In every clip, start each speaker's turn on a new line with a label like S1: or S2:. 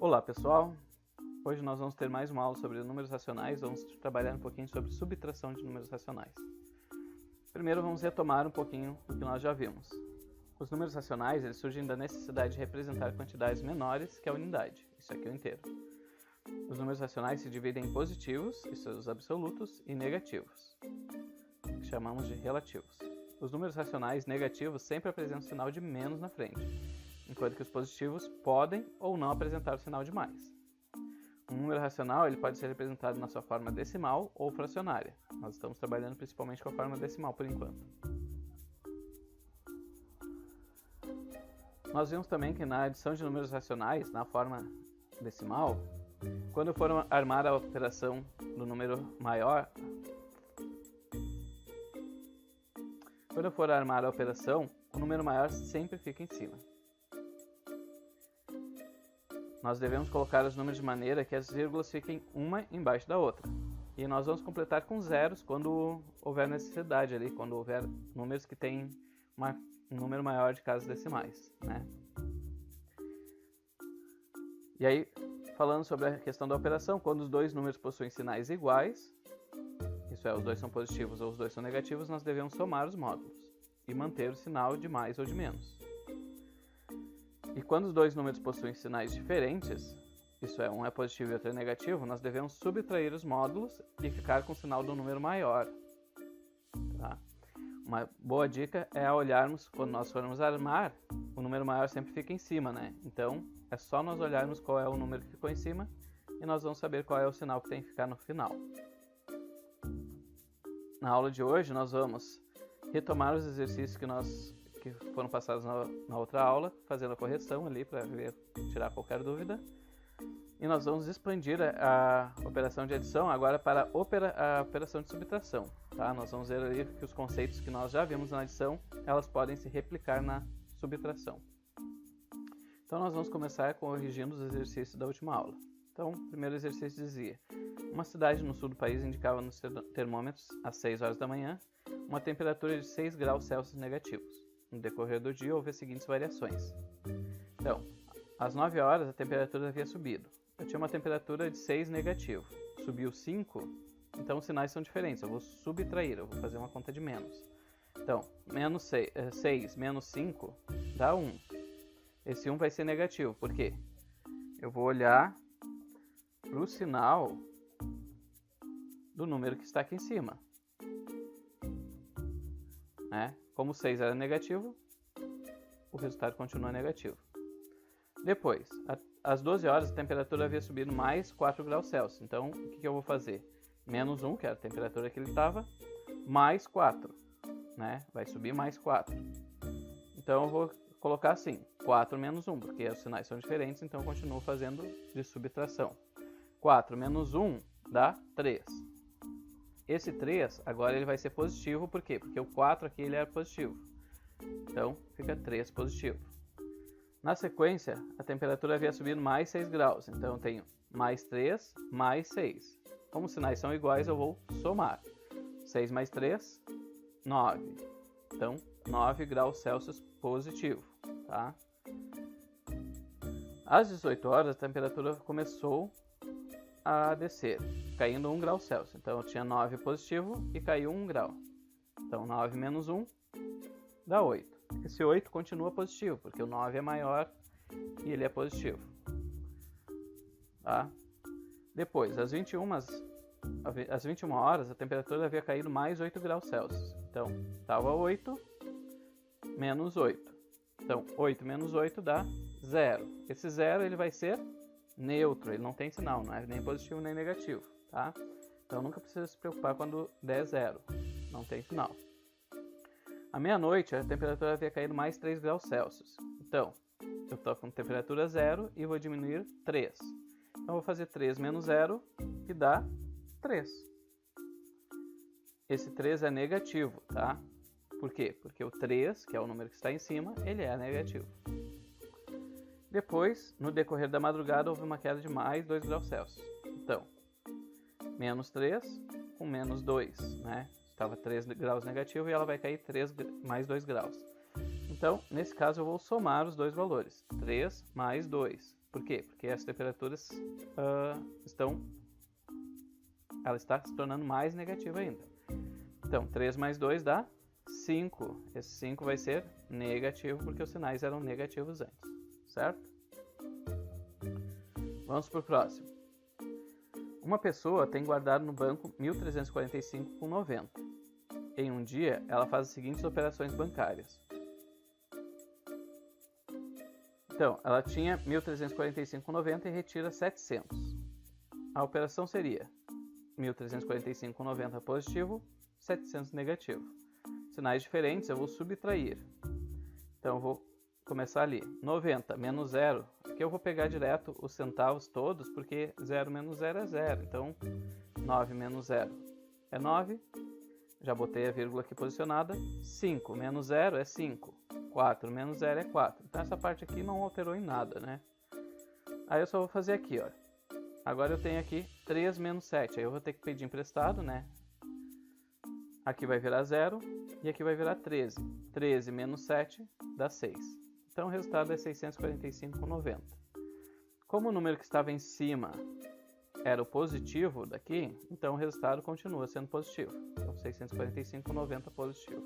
S1: Olá pessoal, hoje nós vamos ter mais uma aula sobre números racionais, vamos trabalhar um pouquinho sobre subtração de números racionais. Primeiro vamos retomar um pouquinho do que nós já vimos. Os números racionais eles surgem da necessidade de representar quantidades menores que a unidade, isso aqui é o inteiro. Os números racionais se dividem em positivos, isso são os absolutos, e negativos, que chamamos de relativos. Os números racionais negativos sempre apresentam o sinal de menos na frente, enquanto que os positivos podem ou não apresentar o sinal de mais. Um número racional ele pode ser representado na sua forma decimal ou fracionária. Nós estamos trabalhando principalmente com a forma decimal por enquanto. Nós vimos também que na adição de números racionais, na forma decimal, quando for armar a operação do número maior, o número maior sempre fica em cima. Nós devemos colocar os números de maneira que as vírgulas fiquem uma embaixo da outra. E nós vamos completar com zeros quando houver necessidade ali, quando houver números que têm um número maior de casas decimais, né? E aí, falando sobre a questão da operação, quando os dois números possuem sinais iguais, isso é, os dois são positivos ou os dois são negativos, nós devemos somar os módulos e manter o sinal de mais ou de menos. E quando os dois números possuem sinais diferentes, isso é, um é positivo e outro é negativo, nós devemos subtrair os módulos e ficar com o sinal do número maior. Tá? Uma boa dica é olharmos, quando nós formos armar, o número maior sempre fica em cima, né? Então, é só nós olharmos qual é o número que ficou em cima e nós vamos saber qual é o sinal que tem que ficar no final. Na aula de hoje, nós vamos retomar os exercícios que foram passados na outra aula, fazendo a correção ali para tirar qualquer dúvida. E nós vamos expandir a operação de adição agora para a operação de subtração. Tá? Nós vamos ver ali que os conceitos que nós já vimos na adição, elas podem se replicar na subtração. Então nós vamos começar corrigindo os exercícios da última aula. Então, o primeiro exercício dizia: uma cidade no sul do país indicava nos termômetros às 6 horas da manhã uma temperatura de 6 graus Celsius negativos. No decorrer do dia houve as seguintes variações. Então, às 9 horas a temperatura havia subido. Eu tinha uma temperatura de 6 negativo. Subiu 5, então os sinais são diferentes. Eu vou subtrair, eu vou fazer uma conta de menos. Então, 6 menos 5 dá 1. Esse 1 vai ser negativo, por quê? Eu vou olhar para o sinal do número que está aqui em cima. Né? Como 6 era negativo, o resultado continua negativo. Depois, às 12 horas, a temperatura havia subido mais 4 graus Celsius. Então, o que eu vou fazer? Menos 1, que era a temperatura que ele estava, mais 4. Né? Vai subir mais 4. Então, eu vou colocar assim, 4 menos 1, porque os sinais são diferentes, então eu continuo fazendo de subtração. 4 menos 1 dá 3. Esse 3, agora ele vai ser positivo, por quê? Porque o 4 aqui ele era positivo. Então, fica 3 positivo. Na sequência, a temperatura havia subido mais 6 graus. Então, eu tenho mais 3, mais 6. Como os sinais são iguais, eu vou somar. 6 mais 3, 9. Então, 9 graus Celsius positivo. Tá? Às 18 horas, a temperatura começou a descer, caindo 1 grau Celsius. Então eu tinha 9 positivo e caiu 1 grau. Então 9 menos 1 dá 8. Esse 8 continua positivo, porque o 9 é maior e ele é positivo. Tá? Depois, às 21 horas, a temperatura havia caído mais 8 graus Celsius. Então estava 8 menos 8. Então 8 menos 8 dá 0. Esse 0 ele vai ser neutro, ele não tem sinal, não é nem positivo nem negativo, tá? Então nunca precisa se preocupar quando der 0, não tem sinal. À meia-noite a temperatura havia caído mais 3 graus Celsius. Então, eu estou com temperatura 0 e vou diminuir 3. Então eu vou fazer 3 menos 0, que dá 3. Esse 3 é negativo, tá? Por quê? Porque o 3, que é o número que está em cima, ele é negativo. Depois, no decorrer da madrugada, houve uma queda de mais 2 graus Celsius. Então, menos 3 com menos 2, né? Estava 3 graus negativo e ela vai cair mais 2 graus. Então, nesse caso, eu vou somar os dois valores. 3 mais 2. Por quê? Porque as temperaturas ela está se tornando mais negativa ainda. Então, 3 mais 2 dá 5. Esse 5 vai ser negativo, porque os sinais eram negativos antes, certo? Vamos para o próximo. Uma pessoa tem guardado no banco 1.345,90. Em um dia, ela faz as seguintes operações bancárias. Então, ela tinha 1.345,90 e retira 700. A operação seria 1.345,90 positivo, 700 negativo. Sinais diferentes, eu vou subtrair. Então, eu vou começar ali. 90 menos 0. Aqui eu vou pegar direto os centavos todos, porque 0 menos 0 é 0. Então, 9 menos 0 é 9. Já botei a vírgula aqui posicionada. 5 menos 0 é 5. 4 menos 0 é 4. Então, essa parte aqui não alterou em nada, né? Aí eu só vou fazer aqui, ó. Agora eu tenho aqui 3 menos 7. Aí eu vou ter que pedir emprestado, né? Aqui vai virar 0 e aqui vai virar 13. 13 menos 7 dá 6. Então o resultado é 645,90. Como o número que estava em cima era o positivo daqui, então o resultado continua sendo positivo. Então 645,90 positivo.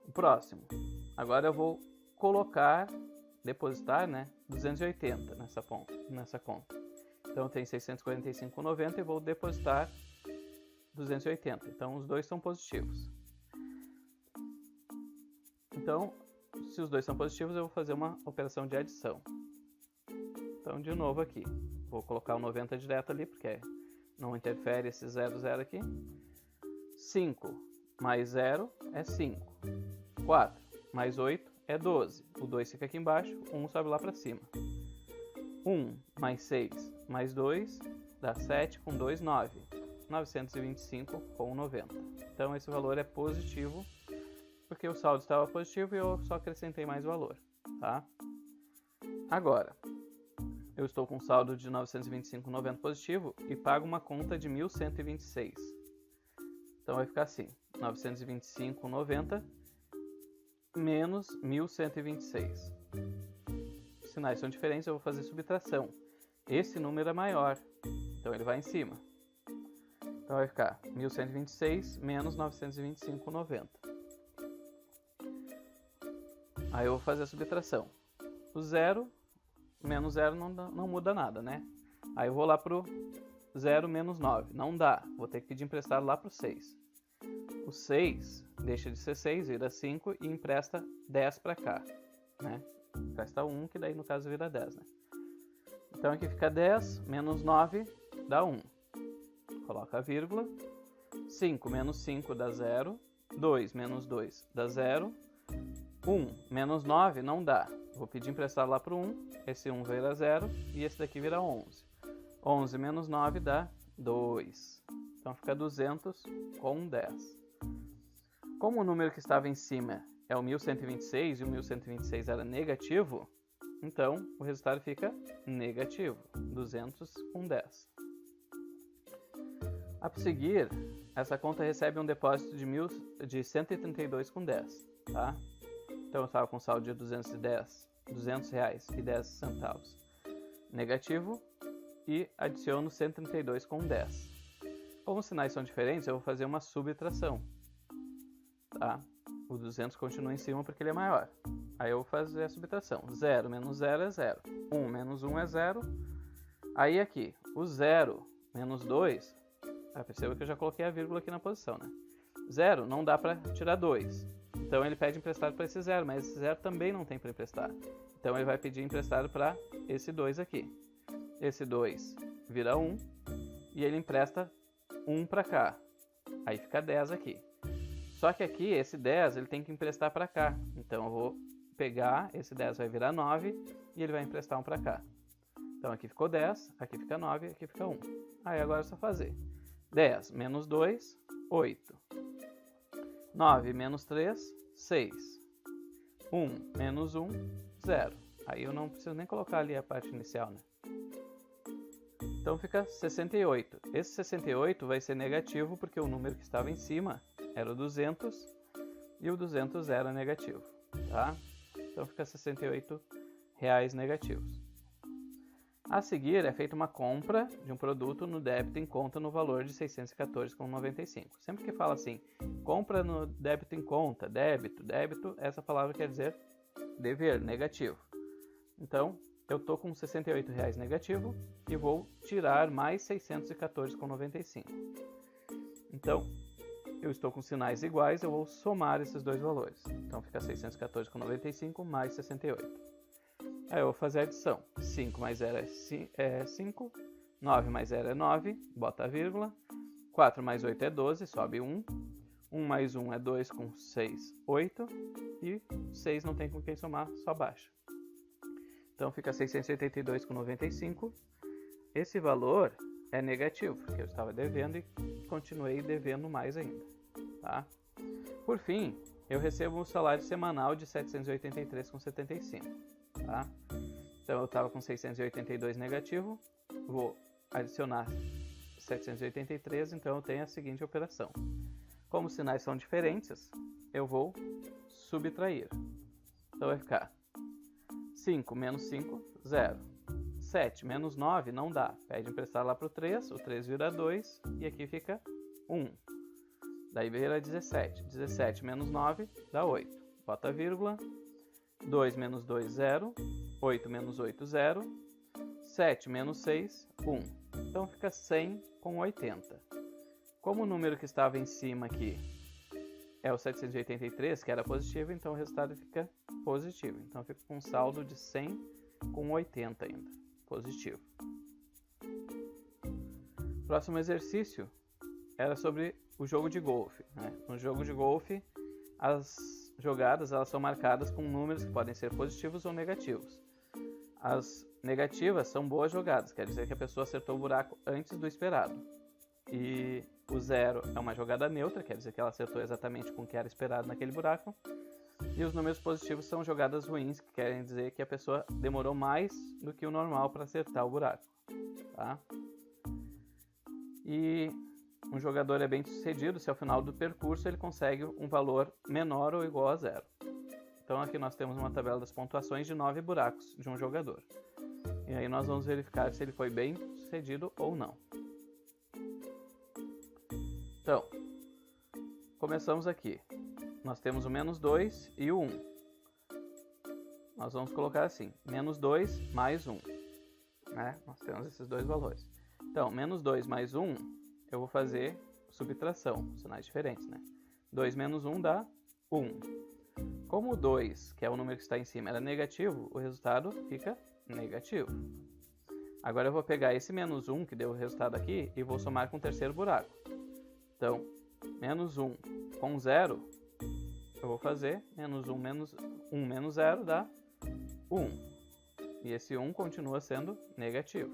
S1: O próximo. Agora eu vou depositar, né, 280 nessa conta. Então eu tenho 645,90 e vou depositar 280. Então os dois são positivos. Então, se os dois são positivos, eu vou fazer uma operação de adição. Então, de novo aqui. Vou colocar o 90 direto ali, porque não interfere esse 0, 0 aqui. 5 mais 0 é 5. 4 mais 8 é 12. O 2 fica aqui embaixo, 1 sobe lá para cima. 1 mais 6 mais 2 dá 7, com 2, 9. 925,90. Então, esse valor é positivo, porque o saldo estava positivo e eu só acrescentei mais valor, tá? Agora, eu estou com um saldo de 925,90 positivo e pago uma conta de 1.126. Então vai ficar assim, 925,90 menos 1.126. Os sinais são diferentes, eu vou fazer subtração. Esse número é maior, então ele vai em cima. Então vai ficar 1.126 menos 925,90. Aí eu vou fazer a subtração. O 0 menos 0 não muda nada, né? Aí eu vou lá pro 0 menos 9. Não dá. Vou ter que pedir emprestado lá pro 6. O 6 deixa de ser 6, vira 5 e empresta 10 para cá, né? Empresta 1, que daí no caso vira 10, né? Então aqui fica 10 menos 9 dá 1. Coloca a vírgula. 5 menos 5 dá 0. 2 menos 2 dá 0. 1 menos 9 não dá. Vou pedir emprestado lá para o 1. Esse 1 vira 0 e esse daqui vira 11. 11 menos 9 dá 2. Então fica 200 com 10. Como o número que estava em cima é o 1126 e o 1126 era negativo, então o resultado fica negativo. 200 com 10. A seguir, essa conta recebe um depósito de 132,10, tá? Então eu estava com saldo de R$200,10 negativo e adiciono 132,10. Como os sinais são diferentes, eu vou fazer uma subtração, tá? O 200 continua em cima porque ele é maior. Aí eu vou fazer a subtração. 0 menos 0 é 0. 1 menos 1 é 0. Aí aqui, o 0 menos 2... perceba que eu já coloquei a vírgula aqui na posição, né? 0 não dá para tirar 2. Então ele pede emprestado para esse 0, mas esse 0 também não tem para emprestar. Então ele vai pedir emprestado para esse 2 aqui. Esse 2 vira 1 e ele empresta 1 para cá. Aí fica 10 aqui. Só que aqui esse 10 ele tem que emprestar para cá. Então eu vou pegar, esse 10 vai virar 9 e ele vai emprestar 1 para cá. Então aqui ficou 10, aqui fica 9, aqui fica 1. Aí agora é só fazer. 10 menos 2, 8. 9 menos 3, 6. 1 menos 1, 0. Aí eu não preciso nem colocar ali a parte inicial, né? Então fica 68. Esse 68 vai ser negativo porque o número que estava em cima era o 200 e o 200 era negativo, tá? Então fica 68 reais negativos. A seguir é feita uma compra de um produto no débito em conta no valor de R$ 614,95. Sempre que fala assim, compra no débito em conta, débito, essa palavra quer dizer dever, negativo. Então, eu estou com R$ 68,00 negativo e vou tirar mais R$ 614,95. Então, eu estou com sinais iguais, eu vou somar esses dois valores. Então, fica 614,95 mais 68. Aí eu vou fazer a adição. 5 mais 0 é 5, 9 mais 0 é 9, bota a vírgula. 4 mais 8 é 12, sobe 1. 1 mais 1 é 2 com 6, 8. E 6 não tem com quem somar, só baixa. Então fica 682,95. Esse valor é negativo, porque eu estava devendo e continuei devendo mais ainda. Tá? Por fim, eu recebo um salário semanal de R$ 783,75. Tá? Então eu estava com 682 negativo, vou adicionar 783, então eu tenho a seguinte operação. Como os sinais são diferentes, eu vou subtrair. Então vai ficar 5 menos 5, 0. 7 menos 9 não dá, pede emprestar lá para o 3 vira 2 e aqui fica 1. Daí vira 17. 17 menos 9 dá 8. Bota a vírgula. 2 menos 2, 0. 8 menos 8, 0. 7 menos 6, 1. Então fica 100 com 80. Como o número que estava em cima aqui é o 783, que era positivo, então o resultado fica positivo. Então fica com um saldo de 100 com 80 ainda, positivo. Próximo exercício era sobre o jogo de golfe. Né? No jogo de golfe, as jogadas elas são marcadas com números que podem ser positivos ou negativos. As negativas são boas jogadas, quer dizer que a pessoa acertou o buraco antes do esperado. E o 0 é uma jogada neutra, quer dizer que ela acertou exatamente com o que era esperado naquele buraco. E os números positivos são jogadas ruins, que querem dizer que a pessoa demorou mais do que o normal para acertar o buraco. Tá? E um jogador é bem sucedido se ao final do percurso ele consegue um valor menor ou igual a 0. Então aqui nós temos uma tabela das pontuações de 9 buracos de um jogador. E aí nós vamos verificar se ele foi bem sucedido ou não. Então, começamos aqui. Nós temos o menos 2 e o 1. Nós vamos colocar assim, menos 2 mais 1. Né? Nós temos esses dois valores. Então, menos 2 mais 1, eu vou fazer subtração, sinais diferentes, né? 2 menos 1 dá 1. Como o 2, que é o número que está em cima, era negativo, o resultado fica negativo. Agora eu vou pegar esse menos 1, que deu o resultado aqui, e vou somar com o terceiro buraco. Então, menos 1 com 0, eu vou fazer menos 1 menos 0 dá 1. E esse 1 continua sendo negativo.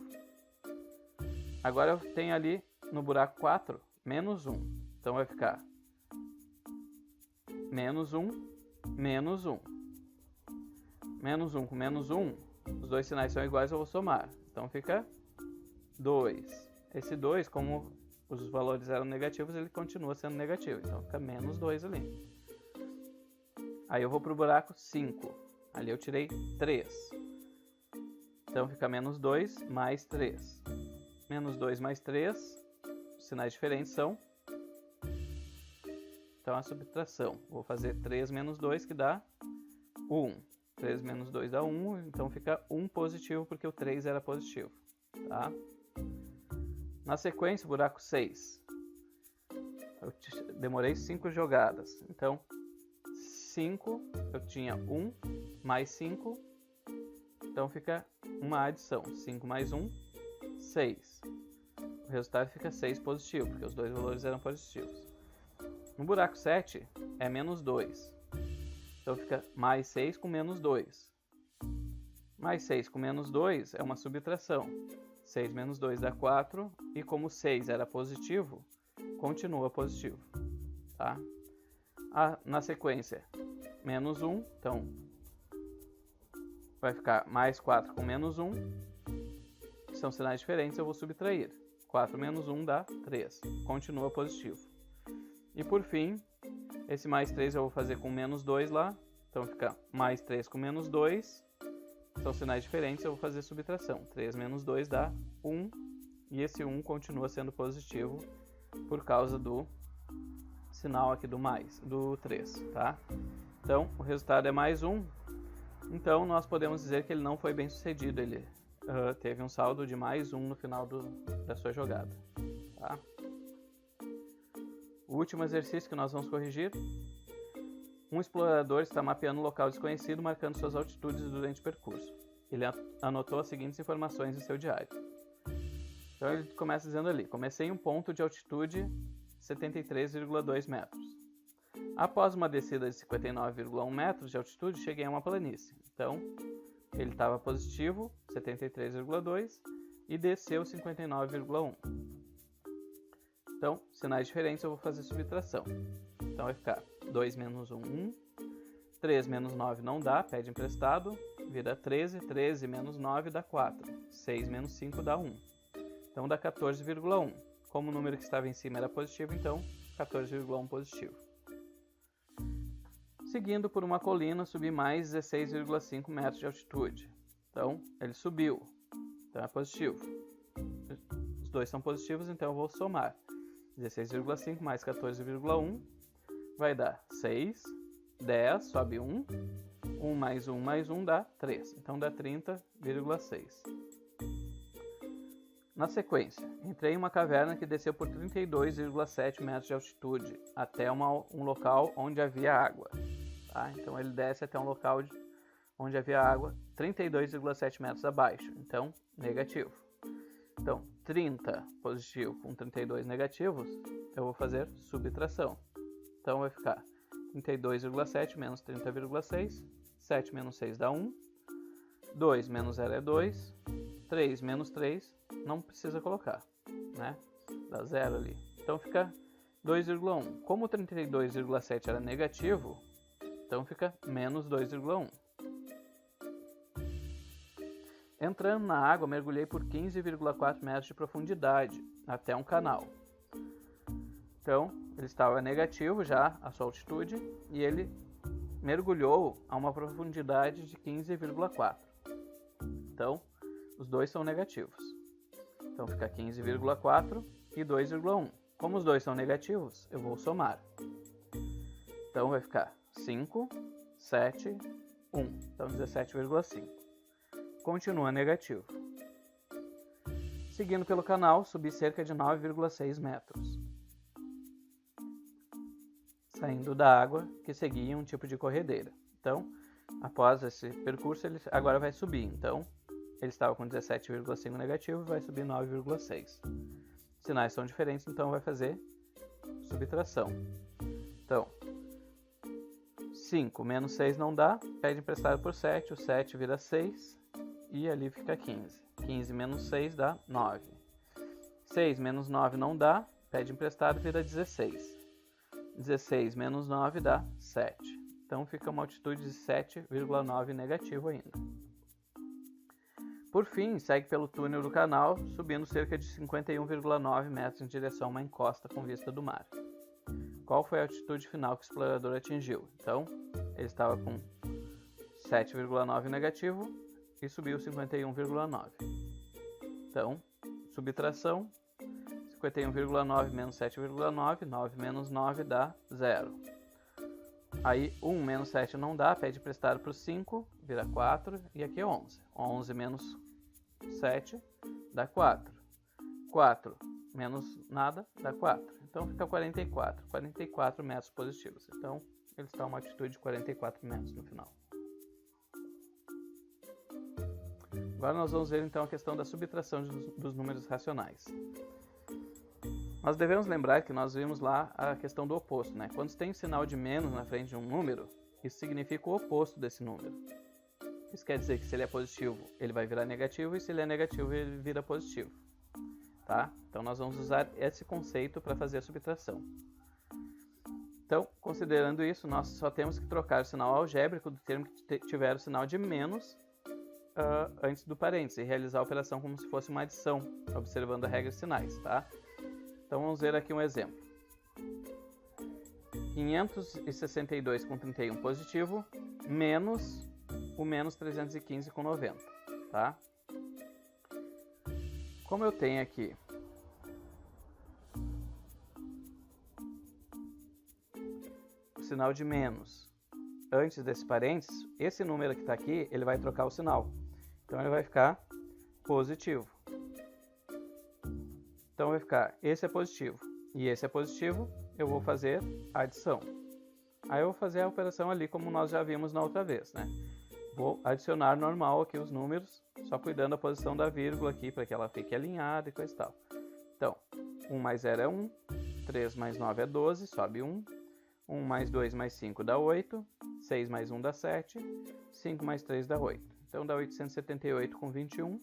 S1: Agora eu tenho ali no buraco 4, menos 1. Então vai ficar menos 1, menos 1. Menos 1 com menos 1, os dois sinais são iguais, eu vou somar. Então fica 2. Esse 2, como os valores eram negativos, ele continua sendo negativo. Então fica menos 2 ali. Aí eu vou para o buraco 5. Ali eu tirei 3. Então fica menos 2 mais 3. Menos 2 mais 3, sinais diferentes são. Então a subtração. Vou fazer 3 menos 2 que dá 1. 3 menos 2 dá 1, então fica 1 positivo porque o 3 era positivo. Tá? Na sequência, buraco 6. Eu demorei 5 jogadas. Então, 5, eu tinha 1 mais 5. Então fica uma adição. 5 mais 1, 6. O resultado fica 6 positivo, porque os dois valores eram positivos. No buraco 7 é menos 2. Então fica mais 6 com menos 2. Mais 6 com menos 2 é uma subtração. 6 menos 2 dá 4. E como 6 era positivo, continua positivo. Tá? Na sequência, menos 1. Então vai ficar mais 4 com menos 1. São sinais diferentes, eu vou subtrair. 4 menos 1 dá 3. Continua positivo. E por fim, esse mais 3 eu vou fazer com menos 2 lá. Então fica mais 3 com menos 2. são sinais diferentes, eu vou fazer subtração. 3 menos 2 dá 1, e esse 1 continua sendo positivo por causa do sinal aqui do mais, do 3, tá? Então, o resultado é mais 1, então nós podemos dizer que ele não foi bem sucedido, ele teve um saldo de mais 1 no final da sua jogada, tá? O último exercício que nós vamos corrigir: um explorador está mapeando um local desconhecido, marcando suas altitudes durante o percurso. Ele anotou as seguintes informações em seu diário. Então ele começa dizendo ali: comecei em um ponto de altitude 73,2 metros. Após uma descida de 59,1 metros de altitude, cheguei a uma planície. Então, ele estava positivo, 73,2, e desceu 59,1. Então, sinais diferentes, eu vou fazer subtração. Então, vai ficar 2 menos 1, 1. 3 menos 9 não dá, pede emprestado, vira 13. 13 menos 9 dá 4. 6 menos 5 dá 1. Então, dá 14,1. Como o número que estava em cima era positivo, então 14,1 positivo. Seguindo por uma colina, subi mais 16,5 metros de altitude. Então, ele subiu. Então, é positivo. Os dois são positivos, então eu vou somar. 16,5 mais 14,1 vai dar 6, 10, sobe 1. 1 mais 1 mais 1 dá 3. Então, dá 30,6. Na sequência, entrei em uma caverna que desceu por 32,7 metros de altitude até um local onde havia água. Tá? Então ele desce até um local onde havia água 32,7 metros abaixo. Então, negativo. Então, 30 positivo com 32 negativos, eu vou fazer subtração. Então vai ficar 32,7 menos 30,6. 7 menos 6 dá 1. 2 menos 0 é 2. 3 menos 3, não precisa colocar, né? Dá 0 ali. Então fica 2,1. Como 32,7 era negativo, então fica menos 2,1. Entrando na água, mergulhei por 15,4 metros de profundidade até um canal. Então, ele estava negativo já, a sua altitude, e ele mergulhou a uma profundidade de 15,4. Então, os dois são negativos. Então fica 15,4 e 2,1. Como os dois são negativos, eu vou somar. Então vai ficar 5, 7, 1. Então 17,5. Continua negativo. Seguindo pelo canal, subi cerca de 9,6 metros. Saindo da água, que seguia um tipo de corredeira. Então, após esse percurso, ele agora vai subir. Então, ele estava com 17,5 negativo, vai subir 9,6. Sinais são diferentes, então vai fazer subtração. Então, 5 menos 6 não dá, pede emprestado por 7, o 7 vira 6 e ali fica 15. 15 menos 6 dá 9. 6 menos 9 não dá, pede emprestado, vira 16. 16 menos 9 dá 7. Então fica uma altitude de 7,9 negativo ainda. Por fim, segue pelo túnel do canal, subindo cerca de 51,9 metros em direção a uma encosta com vista do mar. Qual foi a altitude final que o explorador atingiu? Então, ele estava com 7,9 negativo e subiu 51,9. Então, subtração, 51,9 menos 7,9, 9 menos 9 dá 0. Aí 1 menos 7 não dá, pede emprestado para o 5, vira 4, e aqui é 11. 11 menos 7 dá 4. 4 menos nada dá 4. Então fica 44. 44 metros positivos. Então ele está a uma altitude de 44 metros no final. Agora nós vamos ver então a questão da subtração dos números racionais. Nós devemos lembrar que nós vimos lá a questão do oposto, né? Quando tem um sinal de menos na frente de um número, isso significa o oposto desse número. Isso quer dizer que se ele é positivo, ele vai virar negativo, e se ele é negativo, ele vira positivo. Tá? Então nós vamos usar esse conceito para fazer a subtração. Então, considerando isso, nós só temos que trocar o sinal algébrico do termo que tiver o sinal de menos antes do parênteses e realizar a operação como se fosse uma adição, observando a regra de sinais. Tá? Então vamos ver aqui um exemplo. 562 com 31 positivo, menos o menos 315,90, tá? Como eu tenho aqui o sinal de menos antes desse parênteses, esse número que está aqui, ele vai trocar o sinal. Então ele vai ficar positivo. Então vai ficar, esse é positivo e esse é positivo, eu vou fazer a adição. Aí eu vou fazer a operação ali como nós já vimos na outra vez, né? Vou adicionar normal aqui os números, só cuidando da posição da vírgula aqui, para que ela fique alinhada e coisa e tal. Então, 1 mais 0 é 1, 3 mais 9 é 12, sobe 1, 1 mais 2 mais 5 dá 8, 6 mais 1 dá 7, 5 mais 3 dá 8. Então dá 878,21.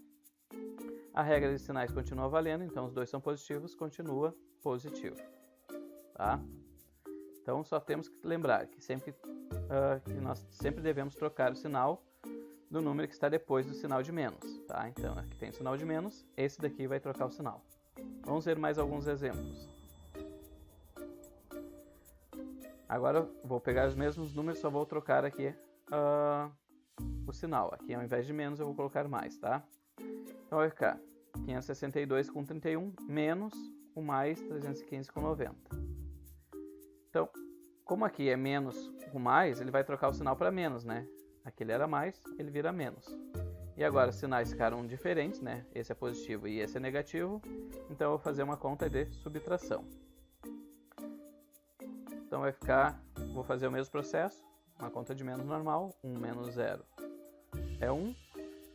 S1: A regra de sinais continua valendo, então os dois são positivos, continua positivo. Tá? Então só temos que lembrar que nós sempre devemos trocar o sinal do número que está depois do sinal de menos. Tá? Então aqui tem o sinal de menos, esse daqui vai trocar o sinal. Vamos ver mais alguns exemplos. Agora eu vou pegar os mesmos números, só vou trocar aqui o sinal. Aqui ao invés de menos eu vou colocar mais, tá? Então vai ficar 562,31 menos o mais 315,90. Então, como aqui é menos o mais, ele vai trocar o sinal para menos, né? Aqui ele era mais, ele vira menos. E agora os sinais ficaram diferentes, né? Esse é positivo e esse é negativo. Então eu vou fazer uma conta de subtração. Então vai ficar, vou fazer o mesmo processo, uma conta de menos normal, 1 menos 0 é 1,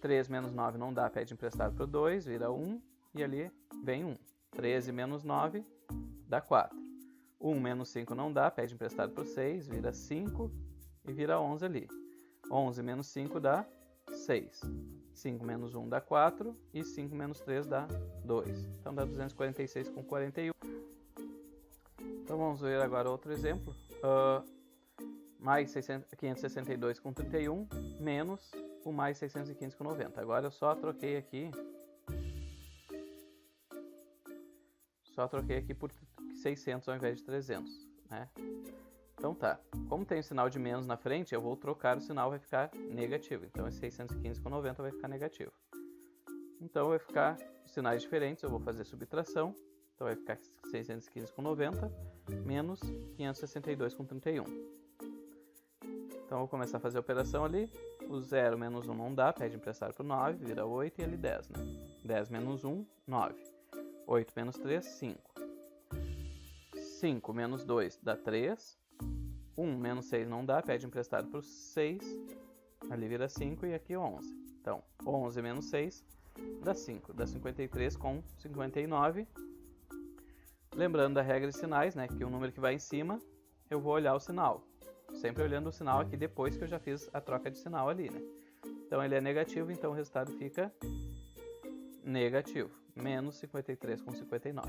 S1: 3 menos 9 não dá, pede emprestado para o 2, vira 1, e ali vem 1. 13 menos 9 dá 4. 1 menos 5 não dá, pede emprestado para o 6, vira 5 e vira 11 ali. 11 menos 5 dá 6. 5 menos 1 dá 4 e 5 menos 3 dá 2. Então dá 246,41. Então vamos ver agora outro exemplo. Mais 562,31 menos o mais 615,90. Agora eu só troquei aqui por 600 ao invés de 300, né? Então tá, como tem o sinal de menos na frente, eu vou trocar o sinal, vai ficar negativo. Então esse 615,90 vai ficar negativo. Então vai ficar os sinais diferentes, eu vou fazer subtração. Então vai ficar 615,90 menos 562,31. Então eu vou começar a fazer a operação ali. O 0 menos 1 não dá, pede emprestado para o 9, vira 8 e ali 10, né? 10 menos 1, 9. 8 menos 3, 5. 5 menos 2 dá 3. 1 menos 6 não dá, pede emprestado para o 6. Ali vira 5 e aqui 11. Então, 11 menos 6 dá 5. Dá 53,59. Lembrando da regra de sinais, né? Que o número que vai em cima, eu vou olhar o sinal. Sempre olhando o sinal aqui depois que eu já fiz a troca de sinal ali, né? Então ele é negativo, então o resultado fica negativo. Menos 53,59.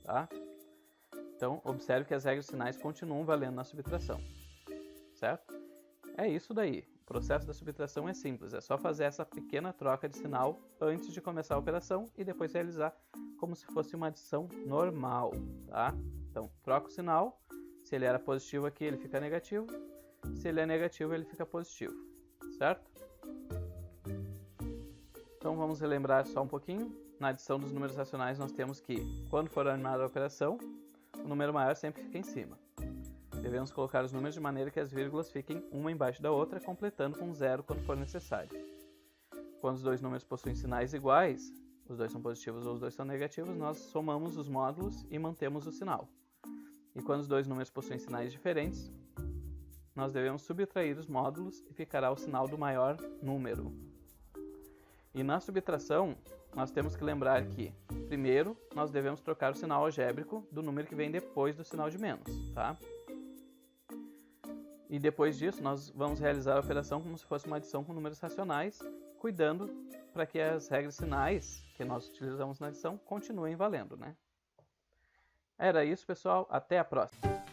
S1: Tá? Então, observe que as regras de sinais continuam valendo na subtração. Certo? É isso daí. O processo da subtração é simples. É só fazer essa pequena troca de sinal antes de começar a operação e depois realizar como se fosse uma adição normal. Tá? Então, troca o sinal. Se ele era positivo aqui, ele fica negativo. Se ele é negativo, ele fica positivo. Certo? Então, vamos relembrar só um pouquinho. Na adição dos números racionais, nós temos que, quando for animada a operação, o número maior sempre fica em cima. Devemos colocar os números de maneira que as vírgulas fiquem uma embaixo da outra, completando com 0 quando for necessário. Quando os dois números possuem sinais iguais, os dois são positivos ou os dois são negativos, nós somamos os módulos e mantemos o sinal. E quando os dois números possuem sinais diferentes, nós devemos subtrair os módulos e ficará o sinal do maior número. E na subtração, nós temos que lembrar que, primeiro, nós devemos trocar o sinal algébrico do número que vem depois do sinal de menos, tá? E depois disso, nós vamos realizar a operação como se fosse uma adição com números racionais, cuidando para que as regras sinais que nós utilizamos na adição continuem valendo, né? Era isso, pessoal. Até a próxima!